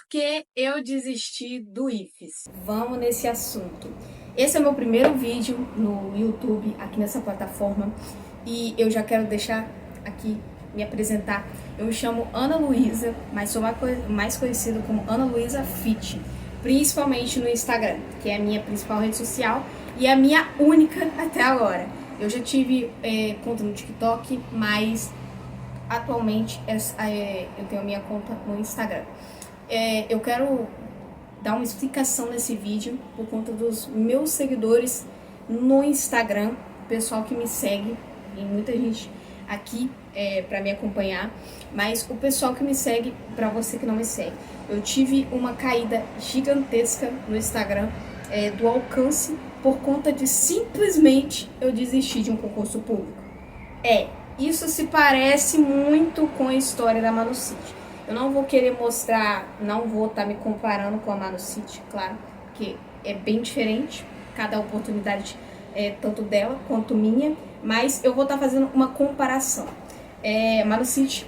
que eu desisti do IFES? Vamos nesse assunto. Esse é o meu primeiro vídeo no YouTube, aqui nessa plataforma, e eu já quero deixar aqui, me apresentar. Eu me chamo Ana Luísa, mas sou mais conhecida como Ana Luísa Fit, principalmente no Instagram, que é a minha principal rede social e a minha única até agora. Eu já tive conta no TikTok, mas atualmente eu tenho a minha conta no Instagram. Eu quero dar uma explicação nesse vídeo por conta dos meus seguidores no Instagram, pessoal que me segue, tem muita gente aqui para me acompanhar, mas o pessoal que me segue, para você que não me segue, eu tive uma caída gigantesca no Instagram do alcance por conta de simplesmente eu desistir de um concurso público. Isso se parece muito com a história da Manu City. Eu não vou querer mostrar, não vou estar me comparando com a Manu City, claro, porque é bem diferente, cada oportunidade tanto dela quanto minha, mas eu vou estar fazendo uma comparação. Manu City,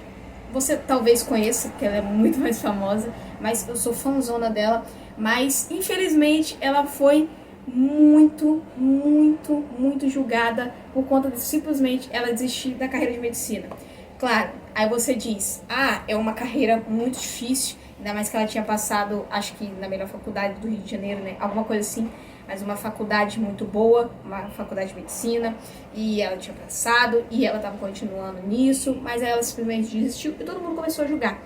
você talvez conheça, porque ela é muito mais famosa, mas eu sou fãzona dela, mas infelizmente ela foi muito julgada por conta de simplesmente ela desistir da carreira de medicina. Claro, aí você diz, é uma carreira muito difícil, ainda mais que ela tinha passado, acho que na melhor faculdade do Rio de Janeiro, né, alguma coisa assim, mas uma faculdade muito boa, uma faculdade de medicina, e ela tinha passado, e ela estava continuando nisso, mas aí ela simplesmente desistiu e todo mundo começou a julgar.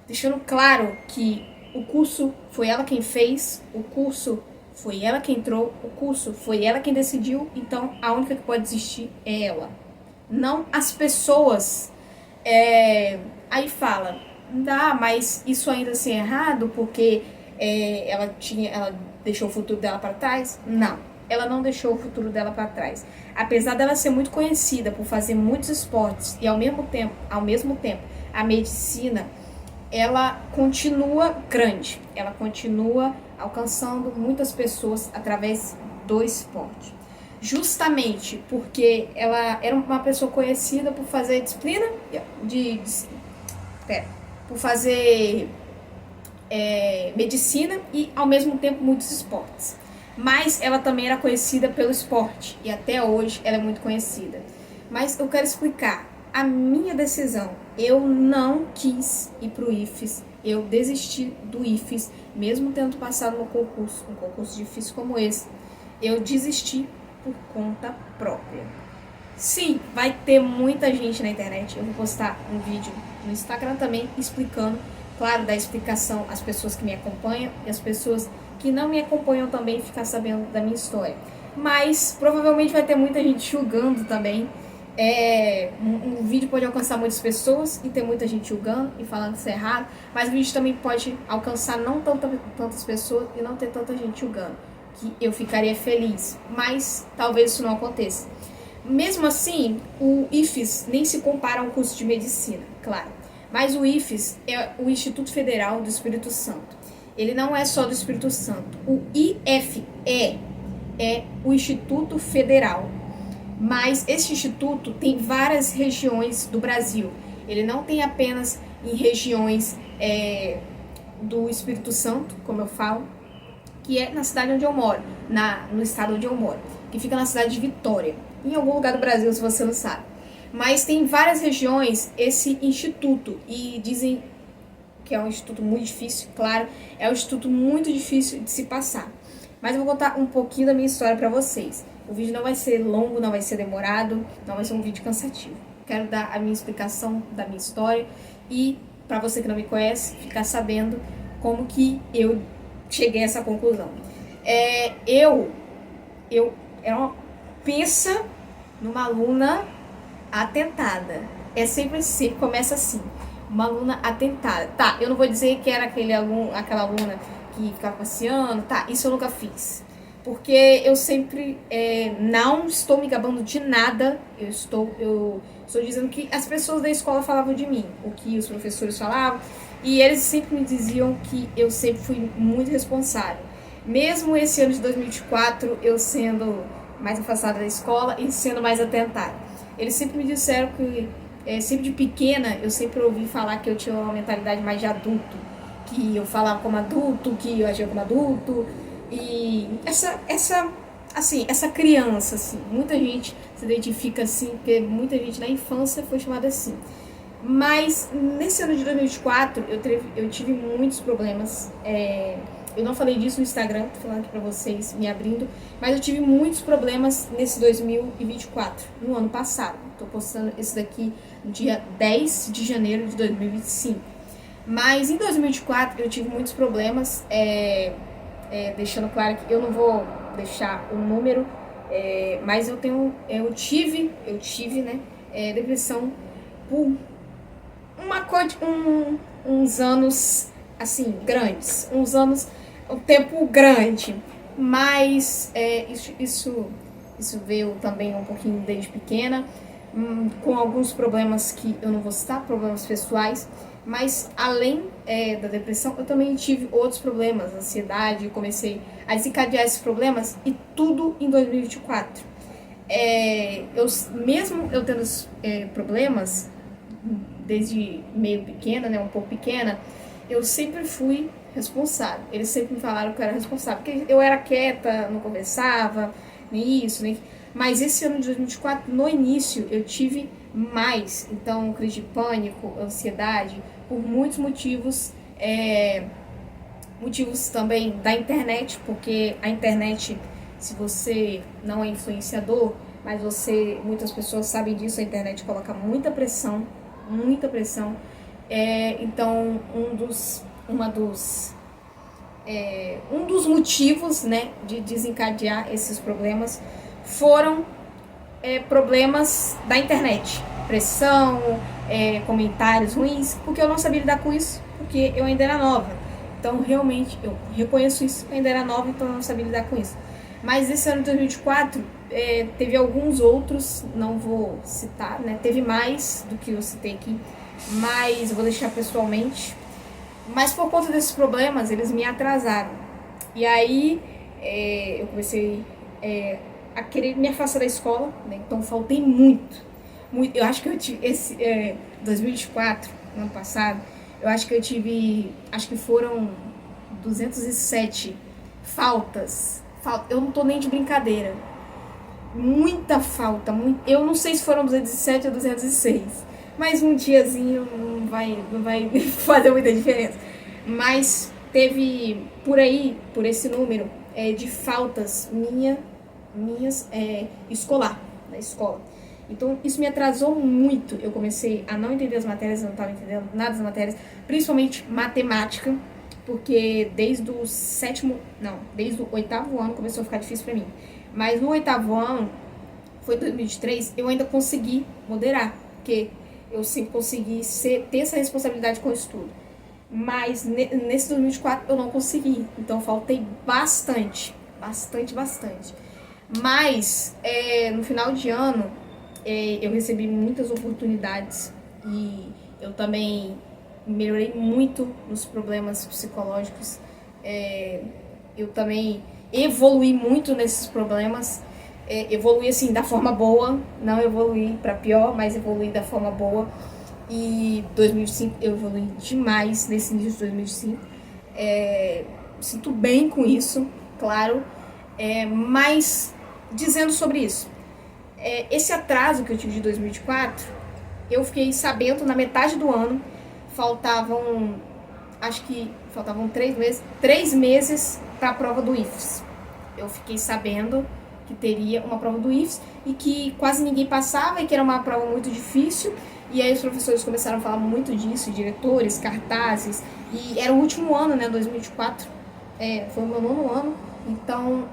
Deixando claro que o curso foi ela quem fez, o curso foi ela quem entrou, o curso foi ela quem decidiu, então a única que pode desistir é ela. Não as pessoas. Aí fala, mas isso ainda assim é errado porque ela deixou o futuro dela para trás? Não, ela não deixou o futuro dela para trás. Apesar dela ser muito conhecida por fazer muitos esportes e ao mesmo tempo a medicina, ela continua grande, ela continua alcançando muitas pessoas através do esporte. Justamente porque ela era uma pessoa conhecida por fazer disciplina, por fazer medicina e ao mesmo tempo muitos esportes. Mas ela também era conhecida pelo esporte e até hoje ela é muito conhecida. Mas eu quero explicar a minha decisão. Eu não quis ir para o IFES, eu desisti do IFES, mesmo tendo passado no concurso, um concurso difícil como esse, eu desisti por conta própria. Sim, vai ter muita gente na internet, eu vou postar um vídeo no Instagram também explicando, claro, da explicação às pessoas que me acompanham e às pessoas que não me acompanham também ficar sabendo da minha história. Mas provavelmente vai ter muita gente julgando também. Um vídeo pode alcançar muitas pessoas e ter muita gente julgando e falando que isso é errado, mas o vídeo também pode alcançar não tantas pessoas e não ter tanta gente julgando, que eu ficaria feliz, mas talvez isso não aconteça. Mesmo assim, o IFES nem se compara a um curso de medicina, claro, mas o IFES é o Instituto Federal do Espírito Santo. Ele não é só do Espírito Santo. O IFE é o Instituto Federal. Mas esse instituto tem várias regiões do Brasil. Ele não tem apenas em regiões do Espírito Santo, como eu falo, que é na cidade onde eu moro, no estado onde eu moro, que fica na cidade de Vitória, em algum lugar do Brasil, se você não sabe. Mas tem várias regiões esse instituto, e dizem que é um instituto muito difícil, claro, é um instituto muito difícil de se passar. Mas eu vou contar um pouquinho da minha história para vocês. O vídeo não vai ser longo, não vai ser demorado, não vai ser um vídeo cansativo. Quero dar a minha explicação da minha história e, para você que não me conhece, ficar sabendo como que eu cheguei a essa conclusão. Pensa numa aluna atentada. Sempre começa assim, uma aluna atentada. Tá, eu não vou dizer que era aquela aluna que ficava passeando, isso eu nunca fiz. Porque eu sempre não estou me gabando de nada, eu estou dizendo que as pessoas da escola falavam de mim, o que os professores falavam, e eles sempre me diziam que eu sempre fui muito responsável. Mesmo esse ano de 2024, eu sendo mais afastada da escola e sendo mais atentada. Eles sempre me disseram que, sempre de pequena, eu sempre ouvi falar que eu tinha uma mentalidade mais de adulto, que eu falava como adulto, que eu agia como adulto. E essa criança, assim, muita gente se identifica assim, porque muita gente na infância foi chamada assim. Mas nesse ano de 2024 eu tive muitos problemas. Eu não falei disso no Instagram, tô falando aqui pra vocês, me abrindo, mas eu tive muitos problemas nesse 2024, no ano passado. Tô postando esse daqui no dia 10 de janeiro de 2025. Mas em 2024 eu tive muitos problemas, deixando claro que eu não vou deixar o número, mas eu tive, né, depressão por uns anos, assim, grandes, um tempo grande, mas isso veio também um pouquinho desde pequena, com alguns problemas que eu não vou citar, problemas pessoais, mas além da depressão, eu também tive outros problemas, ansiedade, comecei a desencadear esses problemas, e tudo em 2024. Mesmo eu tendo problemas, desde meio pequena, né, um pouco pequena, eu sempre fui responsável. Eles sempre me falaram que eu era responsável, porque eu era quieta, não conversava, nem isso, nem... Mas esse ano de 2024, no início, eu tive mais. Então, crise de pânico, ansiedade, por muitos motivos. Motivos também da internet, porque a internet, se você não é influenciador, mas muitas pessoas sabem disso, a internet coloca muita pressão. Então, um dos motivos, né, de desencadear esses problemas foram problemas da internet, pressão, comentários ruins, porque eu não sabia lidar com isso, porque eu ainda era nova. Então, realmente, eu reconheço isso, eu ainda era nova, então eu não sabia lidar com isso. Mas esse ano de 2024, teve alguns outros, não vou citar, né? Teve mais do que eu citei aqui, mas eu vou deixar pessoalmente. Mas por conta desses problemas, eles me atrasaram. E aí, eu comecei a querer me afastar da escola, né? Então faltei muito. Eu acho que eu tive, 2024, ano passado, eu acho que eu tive, acho que foram 207 faltas. Eu não tô nem de brincadeira. Muita falta. Eu não sei se foram 207 ou 206. Mas um diazinho não vai fazer muita diferença. Mas teve por aí, por esse número, de faltas minhas escolar, na escola. Então isso me atrasou muito. Eu comecei a não entender as matérias, eu não estava entendendo nada das matérias, principalmente matemática, porque desde o 8º ano começou a ficar difícil para mim. Mas no 8º ano, foi 2023, eu ainda consegui moderar, porque eu sempre consegui ter essa responsabilidade com o estudo. Mas nesse 2024 eu não consegui, então faltei bastante. Mas no final de ano eu recebi muitas oportunidades e eu também melhorei muito nos problemas psicológicos. Eu também evoluí muito nesses problemas. Evoluí assim da forma boa, não evoluí para pior, mas evoluí da forma boa. E 2005 eu evoluí demais nesse início de 2005. Sinto bem com isso, claro. Mas dizendo sobre isso, esse atraso que eu tive de 2024, eu fiquei sabendo na metade do ano. Faltavam 3 meses para a prova do IFES. Eu fiquei sabendo que teria uma prova do IFES e que quase ninguém passava e que era uma prova muito difícil. E aí os professores começaram a falar muito disso, diretores, cartazes. E era o último ano, né, 2024. Foi o meu 9º ano. Então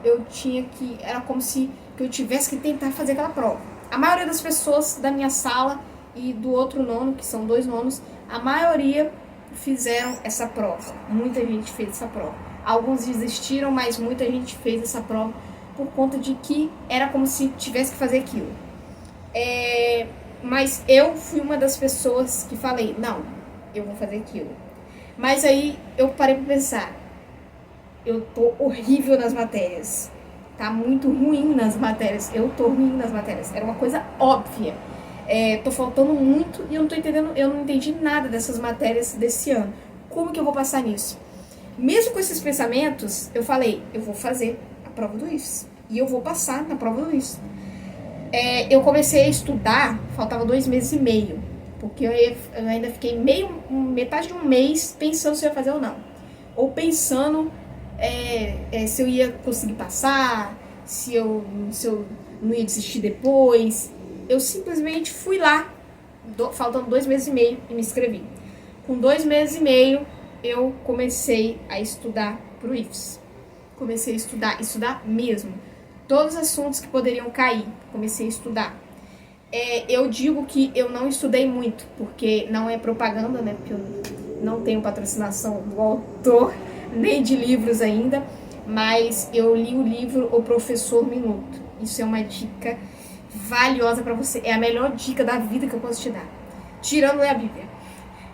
era como se eu tivesse que tentar fazer aquela prova. A maioria das pessoas da minha sala e do outro nono, que são 2 nonos, a maioria fizeram essa prova. Muita gente fez essa prova. Alguns desistiram, mas muita gente fez essa prova por conta de que era como se tivesse que fazer aquilo. Mas eu fui uma das pessoas que falei, não, eu vou fazer aquilo. Mas aí eu parei pra pensar, eu tô horrível nas matérias. Tá muito ruim nas matérias. Eu tô ruim nas matérias. Era uma coisa óbvia. Tô faltando muito e eu não tô entendendo, eu não entendi nada dessas matérias desse ano. como que eu vou passar nisso? Mesmo com esses pensamentos, eu falei, eu vou fazer a prova do IFES. E eu vou passar na prova do IFES. Eu comecei a estudar, faltava 2 meses e meio. Porque eu ainda fiquei metade de um mês pensando se eu ia fazer ou não. Ou pensando se eu ia conseguir passar, se eu não ia desistir depois. Eu simplesmente fui lá, faltando 2 meses e meio, e me inscrevi. Com 2 meses e meio, eu comecei a estudar pro IFES. Comecei a estudar mesmo. Todos os assuntos que poderiam cair, comecei a estudar. Eu digo que eu não estudei muito, porque não é propaganda, né? Porque eu não tenho patrocinação do autor, nem de livros ainda, mas eu li o livro O Professor Minuto. Isso é uma dica valiosa para você. É a melhor dica da vida que eu posso te dar. Tirando ler a Bíblia.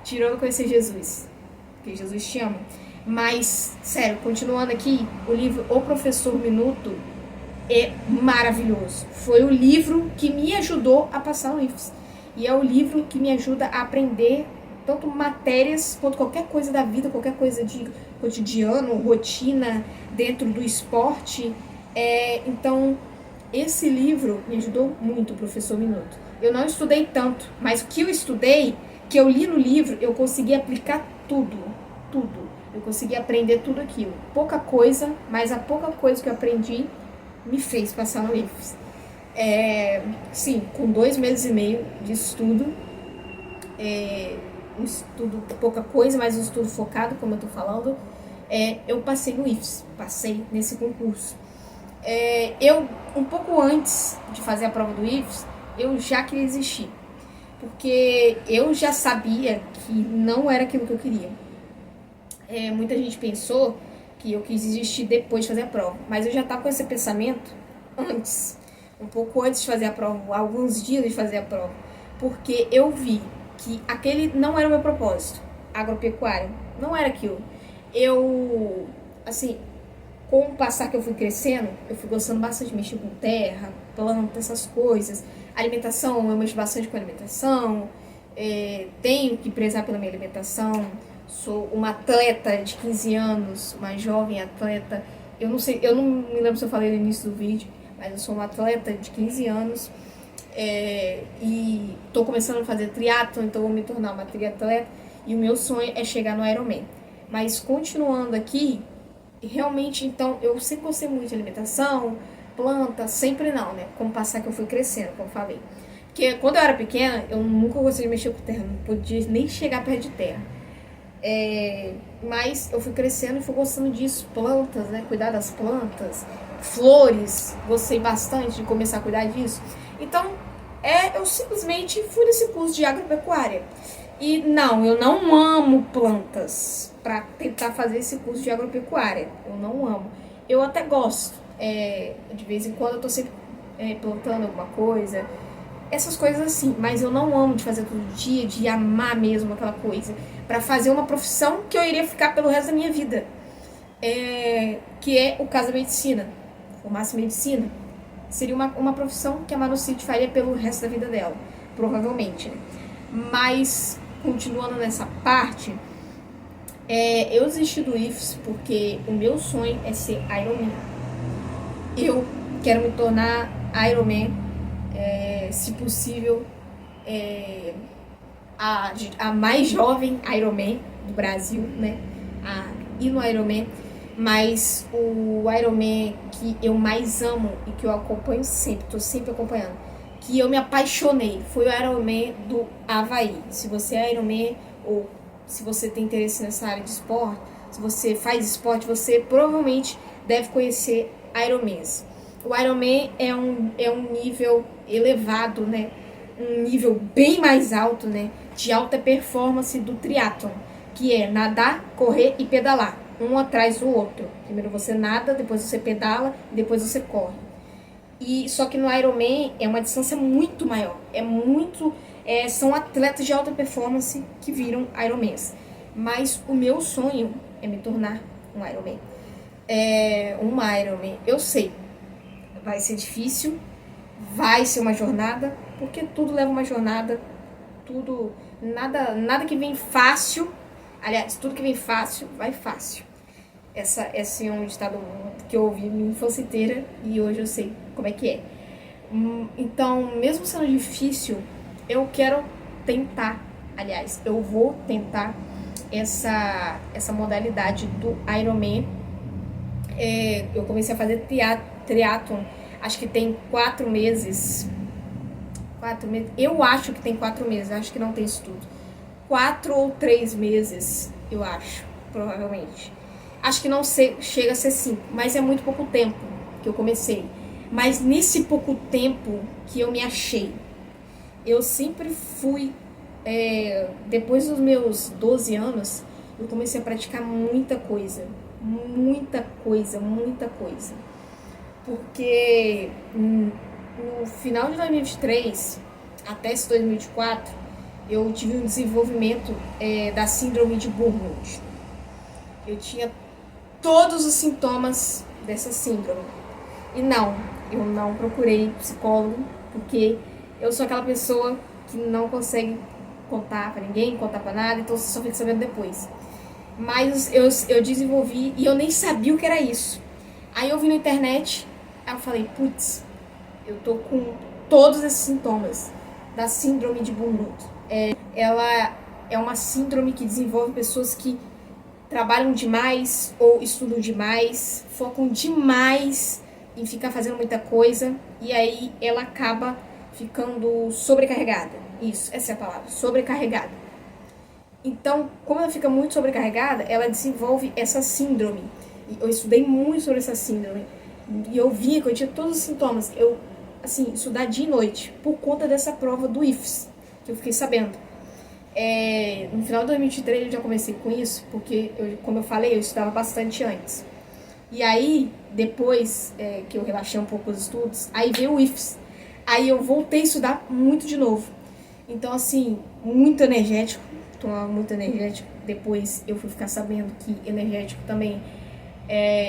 Tirando conhecer Jesus. Porque Jesus te ama. Mas, sério, continuando aqui, o livro O Professor Minuto é maravilhoso. Foi o livro que me ajudou a passar no IFES. E é o livro que me ajuda a aprender tanto matérias quanto qualquer coisa da vida, qualquer coisa de cotidiano, rotina, dentro do esporte. Então, esse livro me ajudou muito, o Professor Minuto. Eu não estudei tanto, mas o que eu estudei, que eu li no livro, eu consegui aplicar tudo. Eu consegui aprender tudo aquilo. Pouca coisa, mas a pouca coisa que eu aprendi me fez passar no IFES. Sim, com 2 meses e meio de estudo, um estudo pouca coisa, mas um estudo focado, como eu tô falando, eu passei no IFES, passei nesse concurso. Eu, um pouco antes de fazer a prova do IFES, eu já queria desistir, porque eu já sabia que não era aquilo que eu queria. Muita gente pensou que eu quis desistir depois de fazer a prova, mas eu já estava com esse pensamento antes, um pouco antes de fazer a prova, alguns dias de fazer a prova, porque eu vi que aquele não era o meu propósito, agropecuário, não era aquilo. Eu, assim, com o passar que eu fui crescendo, eu fui gostando bastante de mexer com terra, planta, essas coisas. Alimentação, eu mexo bastante com alimentação, tenho que prezar pela minha alimentação. Sou uma atleta de 15 anos, uma jovem atleta. Eu não sei, eu não me lembro se eu falei no início do vídeo, mas eu sou uma atleta de 15 anos e estou começando a fazer triatlon, então vou me tornar uma triatleta e o meu sonho é chegar no Ironman. Mas continuando aqui, realmente, então, eu sempre gostei muito de alimentação, planta, sempre não, né? Com o passar que eu fui crescendo, como eu falei. Porque quando eu era pequena, eu nunca gostei de mexer com terra, não podia nem chegar perto de terra. Mas eu fui crescendo e fui gostando disso, plantas, né? Cuidar das plantas, flores, gostei bastante de começar a cuidar disso. Então, eu simplesmente fui nesse curso de agropecuária. E não, eu não amo plantas para tentar fazer esse curso de agropecuária. Eu não amo. Eu até gosto. De vez em quando eu tô sempre plantando alguma coisa. Essas coisas assim. Mas eu não amo de fazer todo dia, de amar mesmo aquela coisa. Para fazer uma profissão que eu iria ficar pelo resto da minha vida. Que é o caso da medicina. Formasse em medicina. Seria uma profissão que a Manu City faria pelo resto da vida dela. Provavelmente, né? Mas, continuando nessa parte, eu desisti do IFES porque o meu sonho é ser Ironman. Eu quero me tornar Ironman, se possível, a mais jovem Ironman do Brasil, né? A ir no Ironman. Mas o Ironman que eu mais amo e que eu acompanho sempre, tô sempre acompanhando, que eu me apaixonei, foi o Ironman do Havaí. Se você é Ironman ou se você tem interesse nessa área de esporte, se você faz esporte, você provavelmente deve conhecer Ironmans. O Ironman é um nível elevado, né? Um nível bem mais alto, né? De alta performance do triatlon, que é nadar, correr e pedalar, um atrás do outro. Primeiro você nada, depois você pedala e depois você corre. Só que no Ironman é uma distância muito maior. São atletas de alta performance que viram Ironmans. Mas o meu sonho é me tornar um Ironman. Um Ironman, eu sei, vai ser difícil, vai ser uma jornada, porque tudo leva uma jornada, nada que vem fácil Aliás, tudo que vem fácil, vai fácil. Esse é um ditado que eu ouvi minha infância inteira e hoje eu sei como é que é. Então, mesmo sendo difícil, eu quero tentar. Aliás, eu vou tentar essa modalidade do Ironman. Eu comecei a fazer triatlon, acho que tem 4 meses. 4 meses. Eu acho que tem 4 meses, acho que não tem estudo. 4 ou 3 meses, eu acho, provavelmente. Acho que não chega a ser 5, mas é muito pouco tempo que eu comecei. Mas nesse pouco tempo que eu me achei, eu sempre fui, depois dos meus 12 anos, eu comecei a praticar muita coisa. Muita coisa, muita coisa. Porque no final de 2023, até esse 2024, eu tive um desenvolvimento da síndrome de Burnout. Eu tinha todos os sintomas dessa síndrome. E não, eu não procurei psicólogo, porque eu sou aquela pessoa que não consegue contar pra ninguém, contar pra nada, então você só fica sabendo depois. Mas eu desenvolvi e eu nem sabia o que era isso. Aí eu vi na internet, aí eu falei, putz, eu tô com todos esses sintomas da síndrome de Burnout. Ela é uma síndrome que desenvolve pessoas que trabalham demais ou estudam demais, focam demais em ficar fazendo muita coisa e aí ela acaba ficando sobrecarregada. Isso, essa é a palavra, sobrecarregada. Então, como ela fica muito sobrecarregada, ela desenvolve essa síndrome. Eu estudei muito sobre essa síndrome e eu via que eu tinha todos os sintomas. Eu, assim, estudar dia e noite por conta dessa prova do IFES, que eu fiquei sabendo. No final de 2023 eu já comecei com isso, porque, como eu falei, eu estudava bastante antes. E aí, depois que eu relaxei um pouco os estudos, aí veio o IFES. Aí eu voltei a estudar muito de novo. Então, assim, muito energético, tomava muito energético. Depois eu fui ficar sabendo que energético também,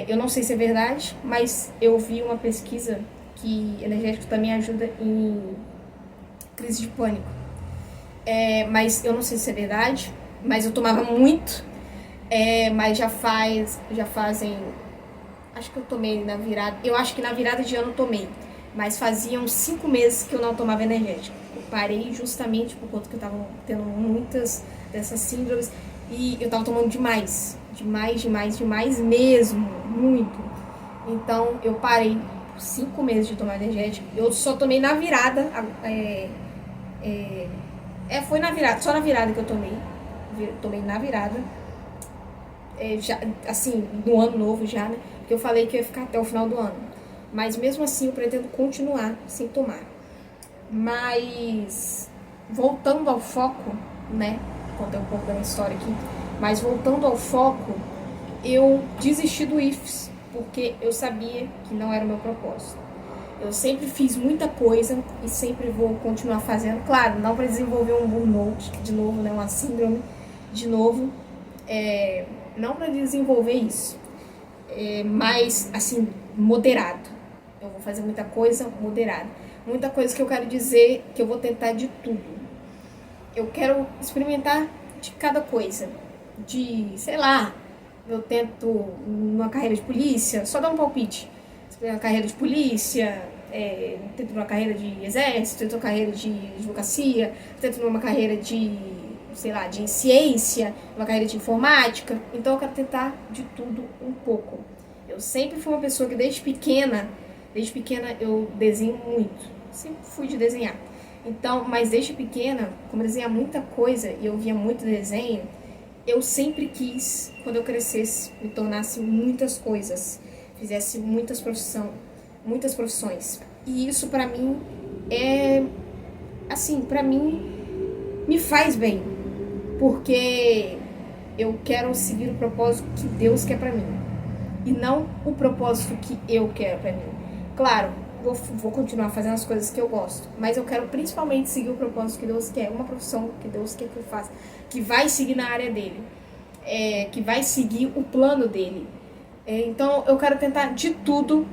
eu não sei se é verdade, mas eu vi uma pesquisa que energético também ajuda em crise de pânico. Mas eu não sei se é verdade, mas eu tomava muito, mas já fazem, acho que eu tomei na virada, eu acho que na virada de ano eu tomei, mas faziam 5 meses que eu não tomava energético. Eu parei justamente por conta que eu tava tendo muitas dessas síndromes e eu tava tomando demais mesmo, muito. Então eu parei por 5 meses de tomar energético, eu só tomei na virada, foi na virada, só na virada que eu tomei na virada, já, assim, no ano novo já, né, porque eu falei que eu ia ficar até o final do ano, mas mesmo assim eu pretendo continuar sem tomar. Mas, voltando ao foco, né, contei um pouco da minha história aqui, mas voltando ao foco, eu desisti do IFES, porque eu sabia que não era o meu propósito. Eu sempre fiz muita coisa e sempre vou continuar fazendo. Claro, não para desenvolver um burnout de novo, né, uma síndrome de novo. Não para desenvolver isso. Mas, assim, moderado. Eu vou fazer muita coisa moderada. Muita coisa que eu quero dizer que eu vou tentar de tudo. Eu quero experimentar de cada coisa. Sei lá, eu tento uma carreira de polícia, só dar um palpite. Uma carreira de polícia, tento uma carreira de exército, tento uma carreira de advocacia, tento uma carreira de, sei lá, de ciência, uma carreira de informática. Então eu quero tentar de tudo um pouco. Eu sempre fui uma pessoa que desde pequena eu desenho muito. Sempre fui de desenhar. Então, mas desde pequena, como eu desenhava muita coisa e eu via muito desenho, eu sempre quis, quando eu crescesse, me tornasse muitas coisas. Fizesse muitas profissões. E isso pra mim pra mim me faz bem, porque eu quero seguir o propósito que Deus quer pra mim e não o propósito que eu quero pra mim. Claro, vou continuar fazendo as coisas que eu gosto, mas eu quero principalmente seguir o propósito que Deus quer, uma profissão que Deus quer que eu faça, que vai seguir na área dele, que vai seguir o plano dele. Então eu quero tentar de tudo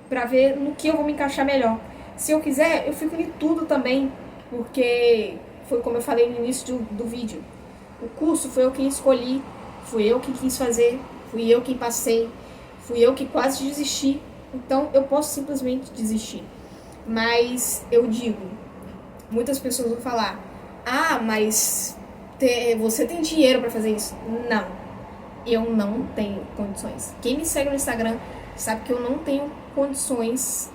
pra ver no que eu vou me encaixar melhor. Se eu quiser, eu fico em tudo também, porque foi como eu falei no início do vídeo. O curso foi eu quem escolhi, fui eu que quis fazer, fui eu quem passei, fui eu que quase desisti. Então eu posso simplesmente desistir. Mas eu digo, muitas pessoas vão falar: ah, mas você tem dinheiro para fazer isso? Não, eu não tenho condições. Quem me segue no Instagram sabe que eu não tenho condições,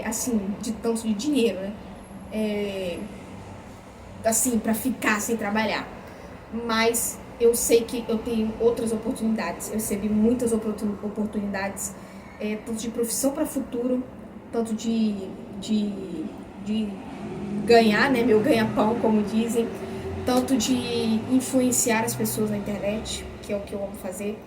assim, de tanto de dinheiro, né? Assim, para ficar sem trabalhar. Mas eu sei que eu tenho outras oportunidades. Eu recebi muitas oportunidades, tanto de profissão para futuro, tanto de ganhar, né, meu ganha-pão, como dizem, tanto de influenciar as pessoas na internet, que é o que eu amo fazer,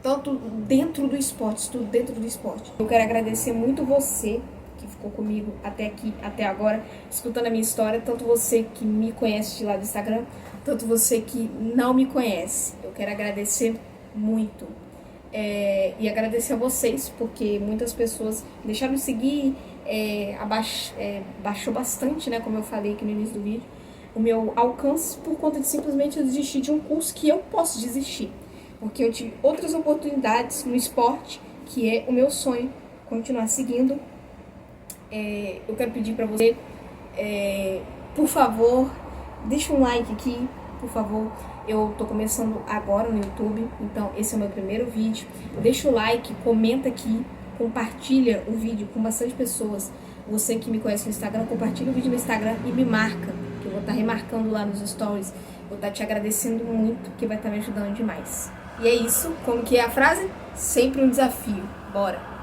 tanto dentro do esporte, tudo dentro do esporte. Eu quero agradecer muito você que ficou comigo até aqui, até agora, escutando a minha história, tanto você que me conhece de lá do Instagram, tanto você que não me conhece. Eu quero agradecer muito. E agradecer a vocês, porque muitas pessoas deixaram de seguir, baixou bastante, né, como eu falei aqui no início do vídeo, o meu alcance por conta de simplesmente eu desistir de um curso que eu posso desistir, porque eu tive outras oportunidades no esporte, que é o meu sonho, continuar seguindo. Eu quero pedir pra você, por favor, deixa um like aqui, por favor. Eu tô começando agora no YouTube, então esse é o meu primeiro vídeo. Deixa o like, comenta aqui, compartilha o vídeo com bastante pessoas. Você que me conhece no Instagram, compartilha o vídeo no Instagram e me marca, que eu vou estar remarcando lá nos stories. Vou estar te agradecendo muito, que vai estar me ajudando demais. E é isso, como que é a frase? Sempre um desafio. Bora!